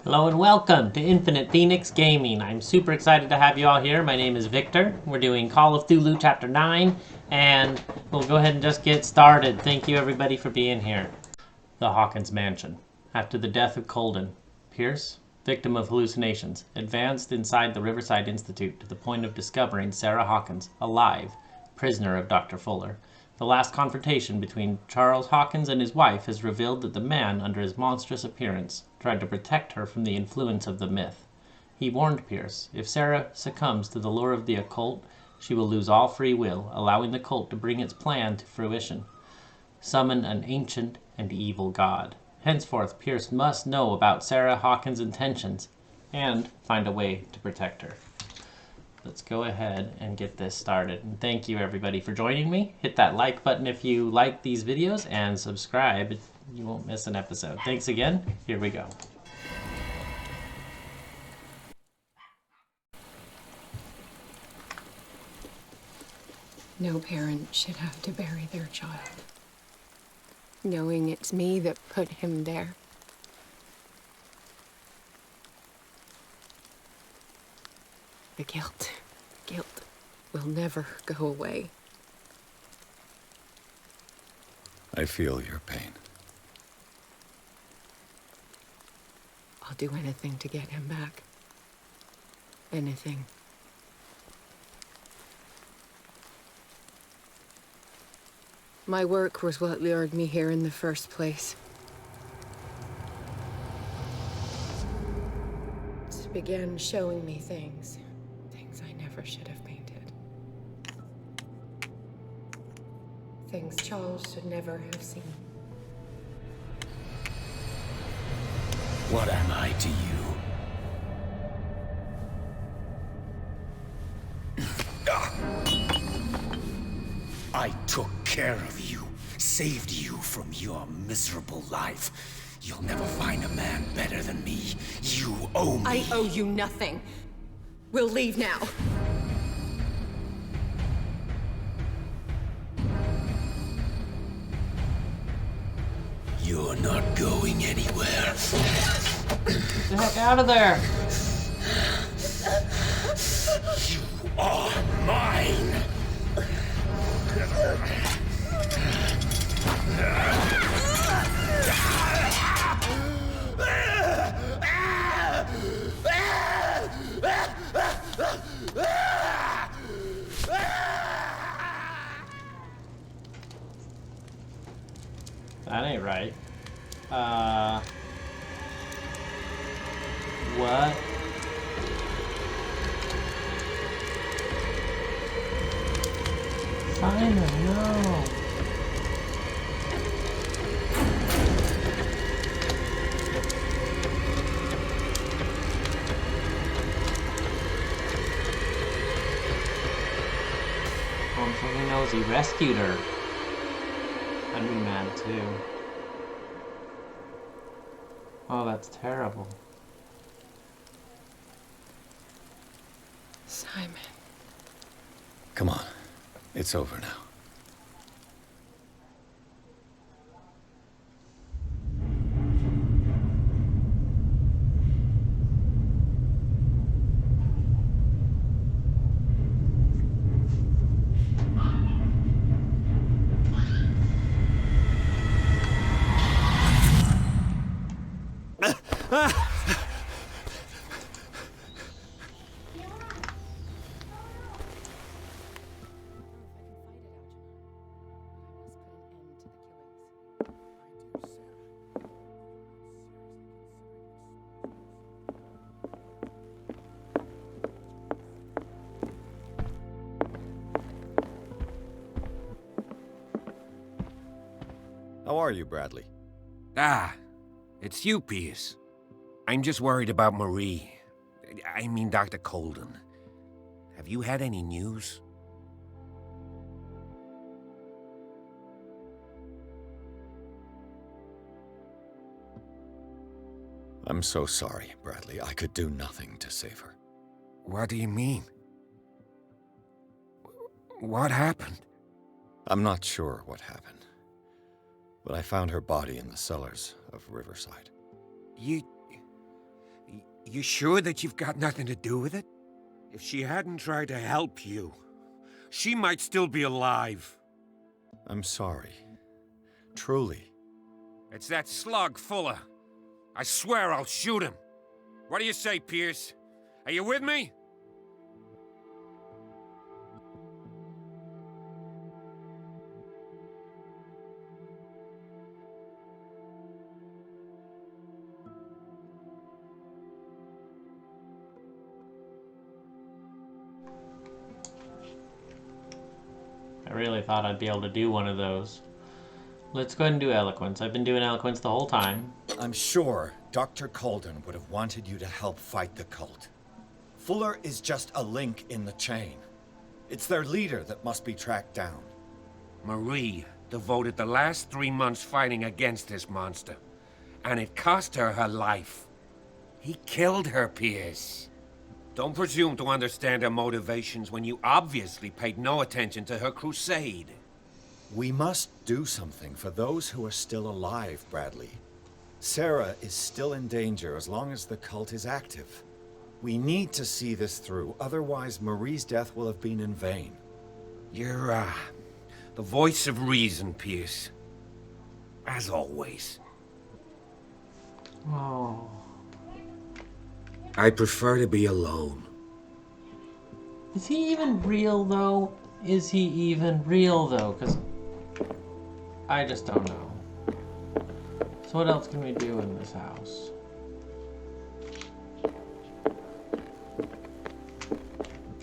Hello and welcome to Infinite Phoenix Gaming. I'm super excited to have you all here. My name is Victor. We're doing Call of Cthulhu Chapter 9, and we'll go ahead and just get started. Thank you everybody for being here. The Hawkins Mansion. After the death of Colden, Pierce, victim of hallucinations, advanced inside the Riverside Institute to the point of discovering Sarah Hawkins, alive, prisoner of Dr. Fuller. The last confrontation between Charles Hawkins and his wife has revealed that the man, under his monstrous appearance, tried to protect her from the influence of the myth. He warned Pierce, if Sarah succumbs to the lure of the occult, she will lose all free will, allowing the cult to bring its plan to fruition. Summon an ancient and evil god. Henceforth, Pierce must know about Sarah Hawkins' intentions and find a way to protect her. Let's go ahead and get this started. And thank you everybody for joining me. Hit that like button if you like these videos and subscribe. You won't miss an episode. Thanks again. Here we go. No parent should have to bury their child, knowing it's me that put him there. The guilt will never go away. I feel your pain. I'll do anything to get him back. Anything. My work was what lured me here in the first place. It began showing me things I never should have painted. Things Charles should never have seen. What am I to you? I took care of you, saved you from your miserable life. You'll never find a man better than me. You owe me. I owe you nothing. We'll leave now. You're not going anywhere. Get the heck out of there! You are mine! That ain't right. What? Simon, no. So he knows he rescued her. I'd be mad too. Oh, that's terrible. Simon. Come on. It's over now. How are you, Bradley? It's you, Pierce. I'm just worried about Marie. I mean, Dr. Colden. Have you had any news? I'm so sorry, Bradley. I could do nothing to save her. What do you mean? What happened? I'm not sure what happened, but I found her body in the cellars of Riverside. You... You sure that you've got nothing to do with it? If she hadn't tried to help you, she might still be alive. I'm sorry. Truly. It's that slug, Fuller. I swear I'll shoot him. What do you say, Pierce? Are you with me? I really thought I'd be able to do one of those. Let's go ahead and do eloquence. I've been doing eloquence the whole time. I'm sure Dr. Colden would have wanted you to help fight the cult. Fuller is just a link in the chain. It's their leader that must be tracked down. Marie devoted the last 3 months fighting against this monster, and it cost her her life. He killed her, Pierce. Don't presume to understand her motivations when you obviously paid no attention to her crusade. We must do something for those who are still alive, Bradley. Sarah is still in danger as long as the cult is active. We need to see this through, otherwise Marie's death will have been in vain. You're, the voice of reason, Pierce. As always. Oh. I prefer to be alone. Is he even real, though? Is he even real, though? Because I just don't know. So what else can we do in this house?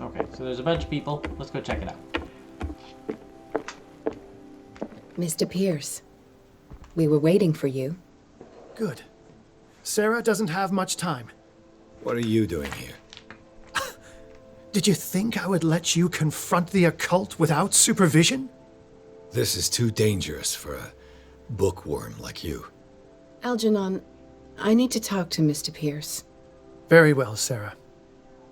Okay, so there's a bunch of people. Let's go check it out. Mr. Pierce, we were waiting for you. Good. Sarah doesn't have much time. What are you doing here? Did you think I would let you confront the occult without supervision? This is too dangerous for a bookworm like you. Algernon, I need to talk to Mr. Pierce. Very well, Sarah.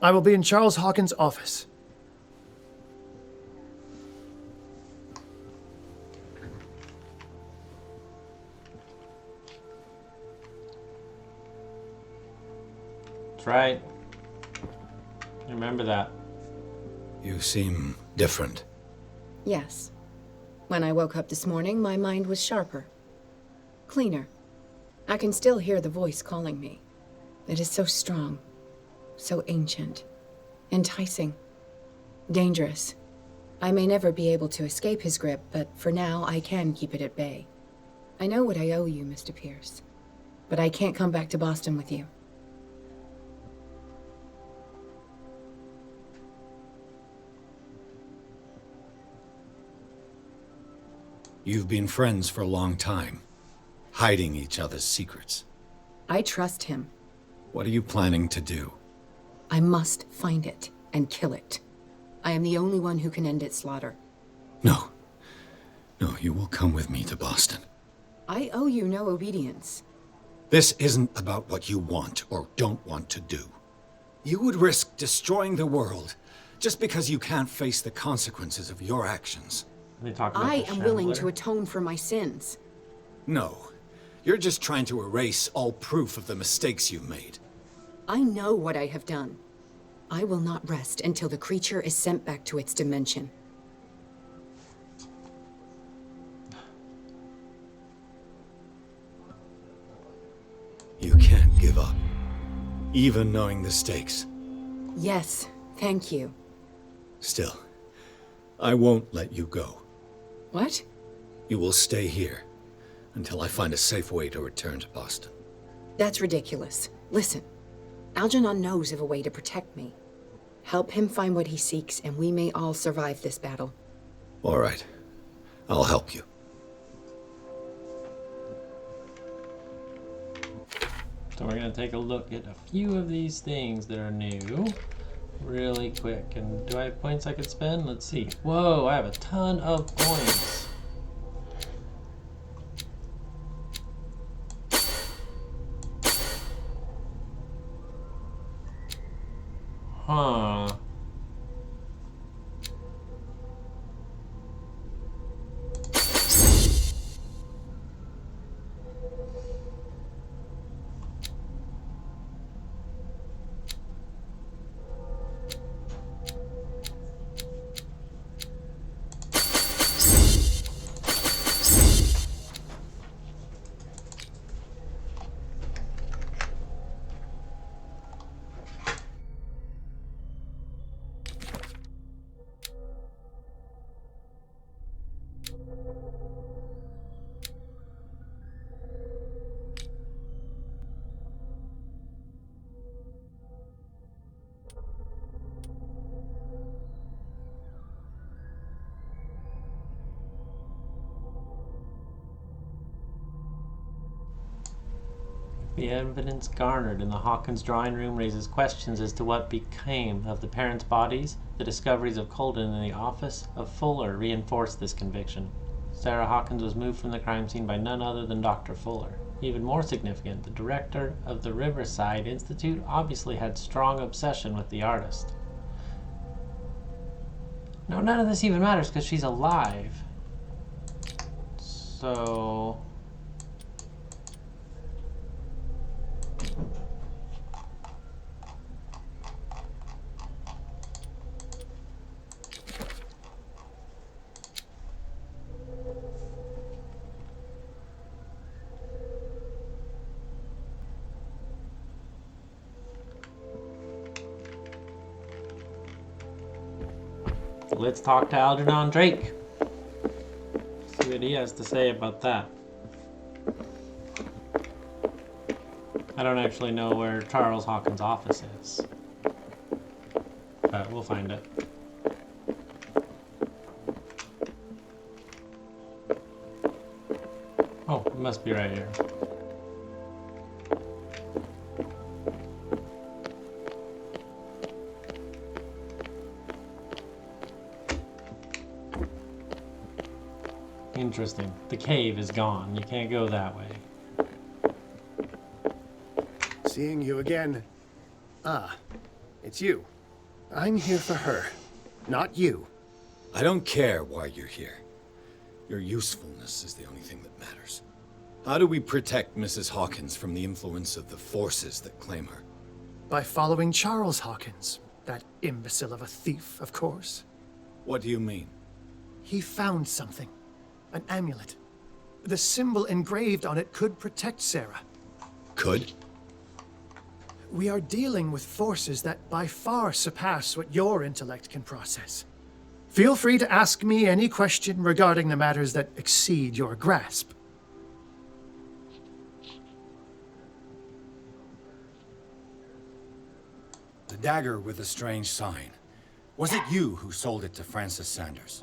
I will be in Charles Hawkins' office. That's right. Remember that. You seem different. Yes. When I woke up this morning, my mind was sharper. Cleaner. I can still hear the voice calling me. It is so strong. So ancient. Enticing. Dangerous. I may never be able to escape his grip, but for now, I can keep it at bay. I know what I owe you, Mr. Pierce. But I can't come back to Boston with you. You've been friends for a long time, hiding each other's secrets. I trust him. What are you planning to do? I must find it and kill it. I am the only one who can end its slaughter. No. No, you will come with me to Boston. I owe you no obedience. This isn't about what you want or don't want to do. You would risk destroying the world just because you can't face the consequences of your actions. They talk about I the am willing Chandler. to atone for my sins. No. You're just trying to erase all proof of the mistakes you made. I know what I have done. I will not rest until the creature is sent back to its dimension. You can't give up, even knowing the stakes. Yes, thank you. Still, I won't let you go. What? You will stay here until I find a safe way to return to Boston. That's ridiculous. Listen, Algernon knows of a way to protect me. Help him find what he seeks, and we may all survive this battle. All right. I'll help you. So we're going to take a look at a few of these things that are new really quick. And do I have points I could spend? Let's see. Whoa, I have a ton of points. Huh. The evidence garnered in the Hawkins drawing room raises questions as to what became of the parents' bodies. The discoveries of Colden in the office of Fuller reinforce this conviction. Sarah Hawkins was moved from the crime scene by none other than Dr. Fuller. Even more significant, the director of the Riverside Institute obviously had strong obsession with the artist. No, none of this even matters because she's alive. So... let's talk to Algernon Drake. See what he has to say about that. I don't actually know where Charles Hawkins' office is, but we'll find it. Oh, it must be right here. Interesting. The cave is gone. You can't go that way. Seeing you again. Ah, it's you. I'm here for her, not you. I don't care why you're here. Your usefulness is the only thing that matters. How do we protect Mrs. Hawkins from the influence of the forces that claim her? By following Charles Hawkins, that imbecile of a thief, of course. What do you mean? He found something. An amulet. The symbol engraved on it could protect Sarah. Could? We are dealing with forces that by far surpass what your intellect can process. Feel free to ask me any question regarding the matters that exceed your grasp. The dagger with the strange sign. Was it you who sold it to Francis Sanders?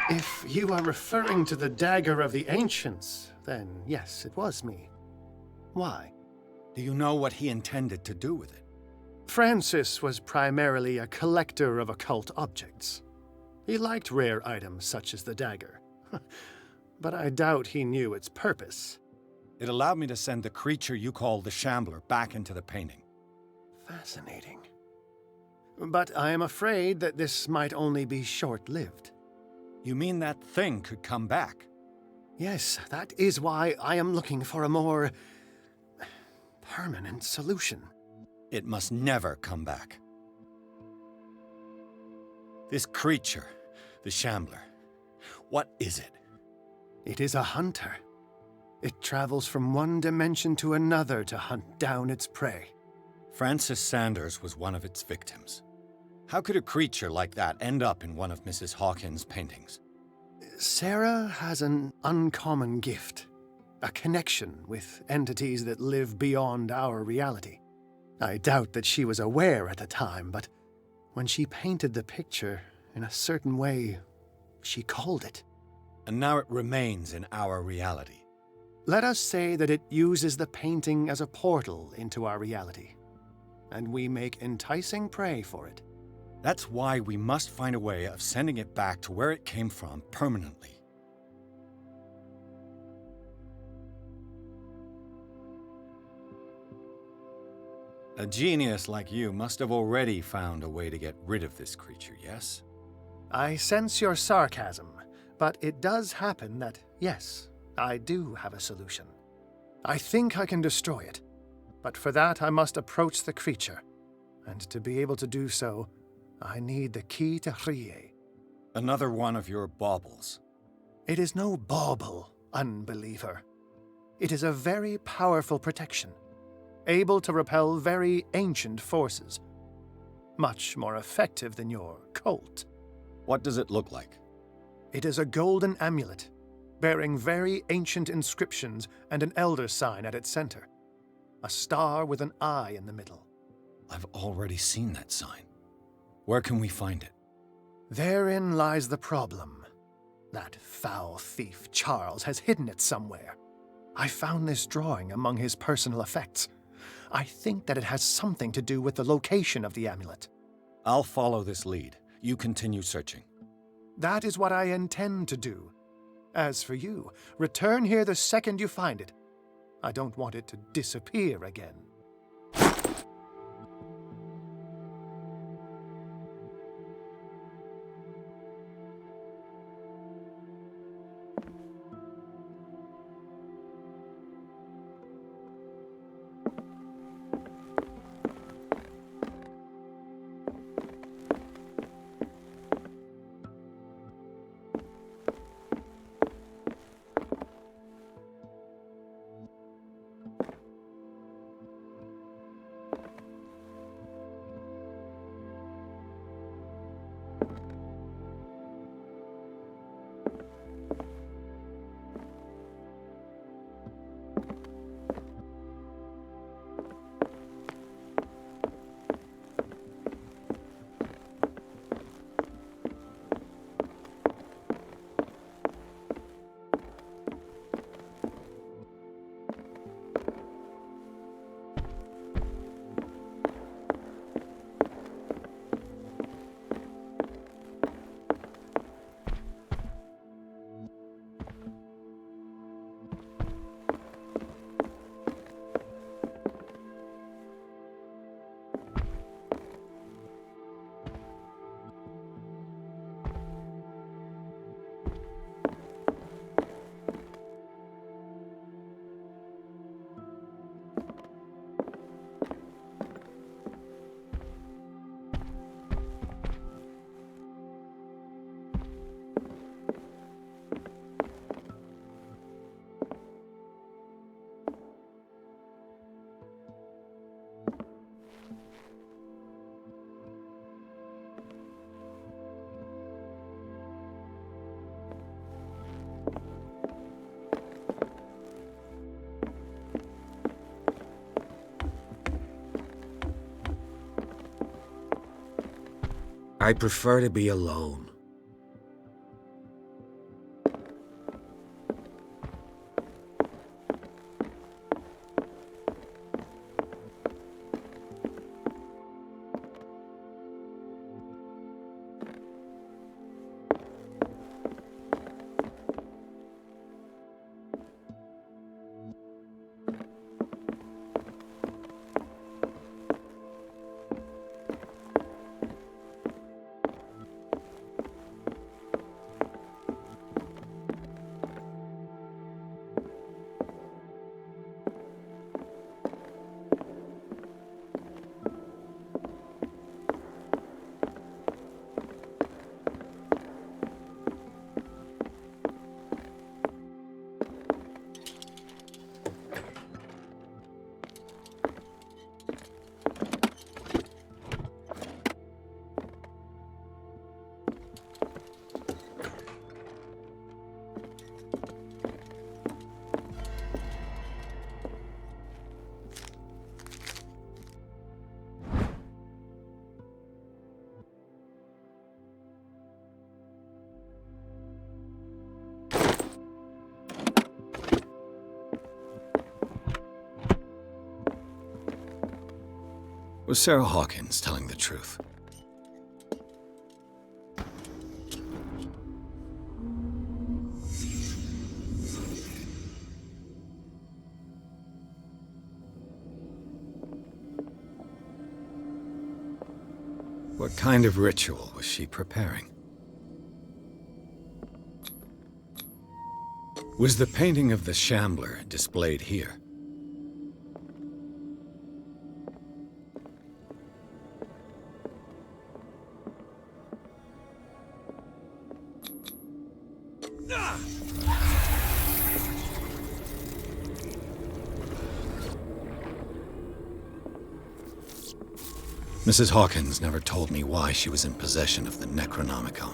If you are referring to the dagger of the ancients, then yes, it was me. Why? Do you know what he intended to do with it? Francis was primarily a collector of occult objects. He liked rare items such as the dagger. But I doubt he knew its purpose. It allowed me to send the creature you call the Shambler back into the painting. Fascinating. But I am afraid that this might only be short-lived. You mean that thing could come back? Yes, that is why I am looking for a more permanent solution. It must never come back. This creature, the Shambler, what is it? It is a hunter. It travels from one dimension to another to hunt down its prey. Francis Sanders was one of its victims. How could a creature like that end up in one of Mrs. Hawkins' paintings? Sarah has an uncommon gift. A connection with entities that live beyond our reality. I doubt that she was aware at the time, but when she painted the picture in a certain way, she called it. And now it remains in our reality. Let us say that it uses the painting as a portal into our reality, and we make enticing prey for it. That's why we must find a way of sending it back to where it came from permanently. A genius like you must have already found a way to get rid of this creature, yes? I sense your sarcasm, but it does happen that, yes, I do have a solution. I think I can destroy it, but for that I must approach the creature, and to be able to do so, I need the key to Rie. Another one of your baubles. It is no bauble, unbeliever. It is a very powerful protection, able to repel very ancient forces. Much more effective than your cult. What does it look like? It is a golden amulet, bearing very ancient inscriptions and an elder sign at its center. A star with an eye in the middle. I've already seen that sign. Where can we find it? Therein lies the problem. That foul thief, Charles, has hidden it somewhere. I found this drawing among his personal effects. I think that it has something to do with the location of the amulet. I'll follow this lead. You continue searching. That is what I intend to do. As for you, return here the second you find it. I don't want it to disappear again. I prefer to be alone. Was Sarah Hawkins telling the truth? What kind of ritual was she preparing? Was the painting of the Shambler displayed here? Mrs. Hawkins never told me why she was in possession of the Necronomicon.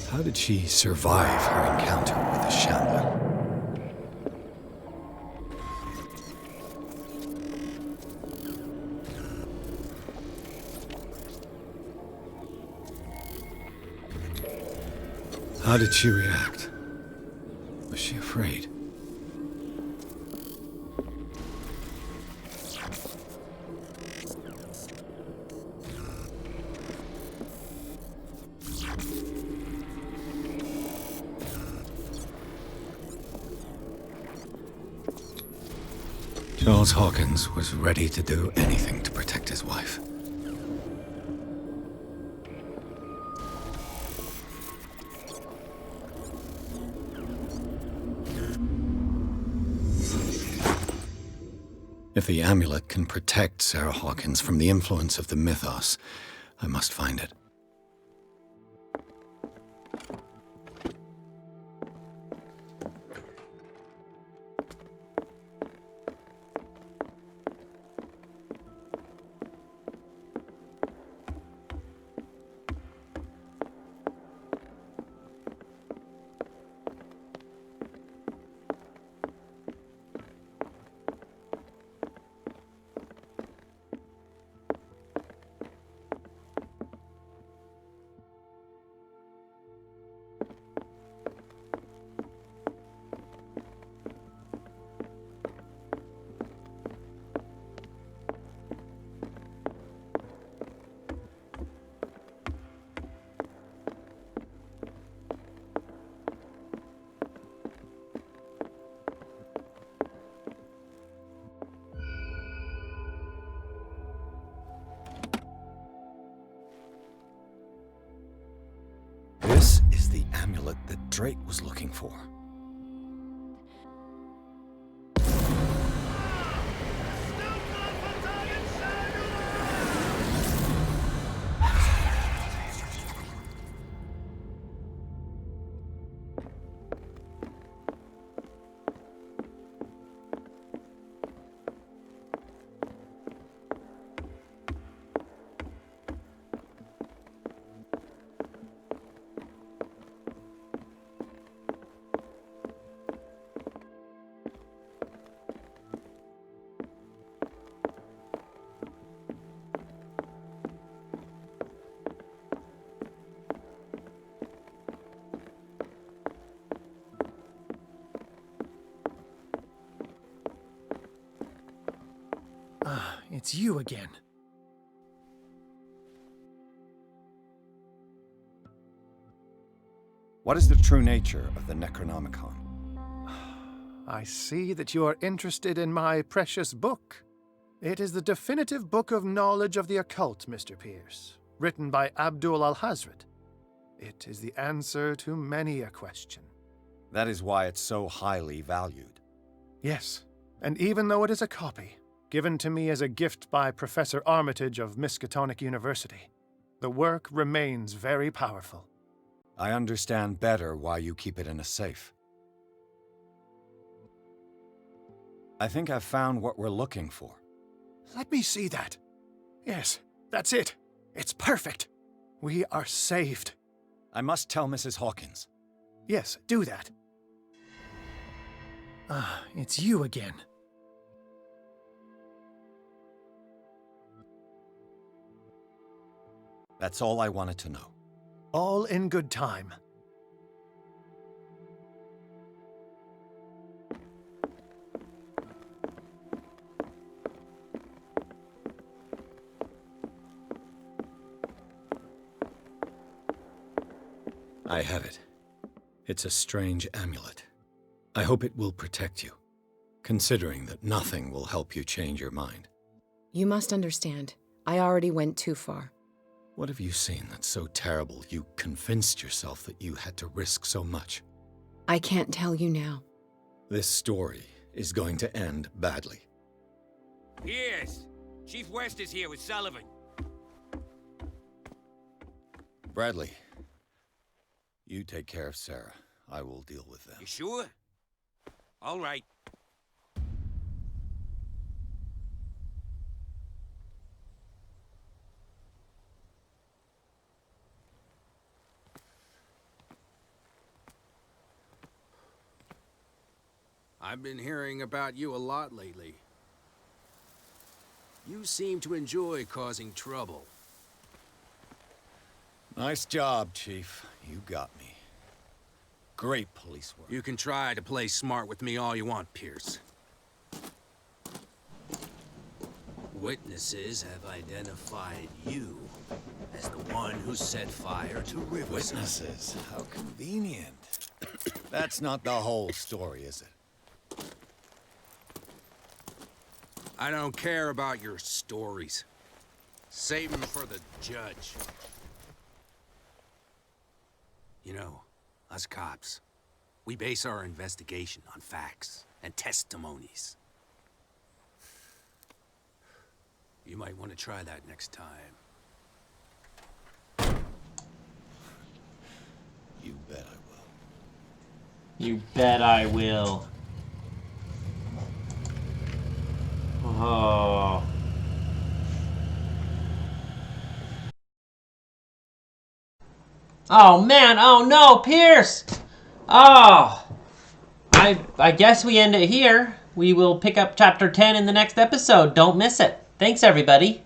How did she survive her encounter with the Shambler? How did she react? Was she afraid? Charles Hawkins was ready to do anything to protect his wife. If the amulet can protect Sarah Hawkins from the influence of the mythos, I must find it. This is the amulet that Drake was looking for. It's you again. What is the true nature of the Necronomicon? I see that you are interested in my precious book. It is the definitive book of knowledge of the occult, Mr. Pierce, written by Abdul al-Hazred. It is the answer to many a question. That is why it's so highly valued. Yes, and even though it is a copy, given to me as a gift by Professor Armitage of Miskatonic University, the work remains very powerful. I understand better why you keep it in a safe. I think I've found what we're looking for. Let me see that. Yes, that's it. It's perfect. We are saved. I must tell Mrs. Hawkins. Yes, do that. It's you again. That's all I wanted to know. All in good time. I have it. It's a strange amulet. I hope it will protect you, considering that nothing will help you change your mind. You must understand. I already went too far. What have you seen that's so terrible you convinced yourself that you had to risk so much? I can't tell you now. This story is going to end badly. Pierce! Chief West is here with Sullivan. Bradley, you take care of Sarah. I will deal with them. You sure? All right. I've been hearing about you a lot lately. You seem to enjoy causing trouble. Nice job, Chief. You got me. great police work. You can try to play smart with me all you want, Pierce. Witnesses have identified you as the one who set fire to Riverside. Witnesses? How convenient. That's not the whole story, is it? I don't care about your stories. Save them for the judge. You know, us cops, we base our investigation on facts and testimonies. You might want to try that next time. You bet I will. You bet I will. Oh. Oh man, oh no, Pierce! Oh. I guess we end it here. We will pick up chapter 10 in the next episode. Don't miss it. Thanks everybody.